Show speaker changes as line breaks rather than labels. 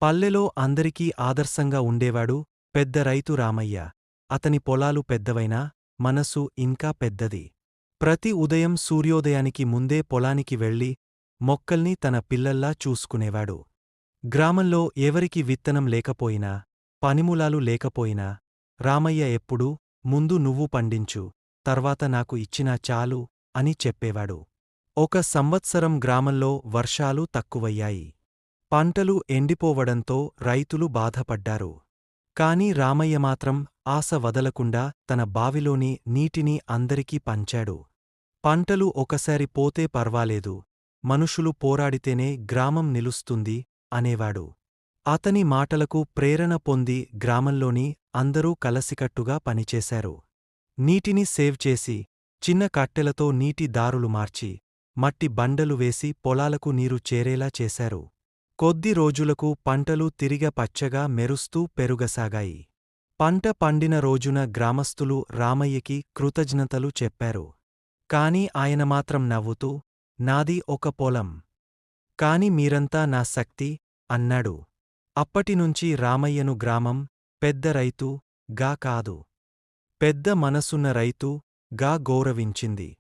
పల్లెలో అందరికీ ఆదర్శంగా ఉండేవాడు పెద్ద రైతు రామయ్య. అతని పొలాలు పెద్దవైనా మనసు ఇంకా పెద్దది. ప్రతి ఉదయం సూర్యోదయానికి ముందే పొలానికి వెళ్ళి మొక్కల్ని తన పిల్లల్లా చూసుకునేవాడు. గ్రామంలో ఎవరికి విత్తనం లేకపోయినా, పనిములాలు లేకపోయినా రామయ్య ఎప్పుడూ ముందు నువ్వు పండించు, తర్వాత నాకు ఇచ్చినా చాలు అని చెప్పేవాడు. ఒక సంవత్సరం గ్రామంలో వర్షాలు తక్కువయ్యాయి. పంటలు ఎండిపోవడంతో రైతులు బాధపడ్డారు. కాని రామయ్య మాత్రం ఆశ వదలకుండా తన బావిలోని నీటిని అందరికీ పంచాడు. పంటలు ఒకసారి పోతే పర్వాలేదు, మనుషులు పోరాడితేనే గ్రామం నిలుస్తుంది అనేవాడు. అతని మాటలకు ప్రేరణ పొంది గ్రామంలోని అందరూ కలసికట్టుగా పనిచేశారు. నీటిని సేవ్ చేసి, చిన్న కట్టెలతో నీటి దారులు మార్చి, మట్టి బండలు వేసి పొలాలకు నీరు చేరేలా చేశారు. కొద్ది రోజులకు పంటలు తిరిగ పచ్చగా మెరుస్తూ పెరుగసాగాయి. పంట పండిన రోజున గ్రామస్థులు రామయ్యకి కృతజ్ఞతలు చెప్పారు. కాని ఆయన మాత్రం నవ్వుతూ, నాది ఒక పొలం, కాని మీరంతా నా శక్తి అన్నాడు. అప్పటినుంచి రామయ్యను గ్రామం పెద్ద రైతు గా కాదు, పెద్ద మనసున్న రైతు గా గౌరవించింది.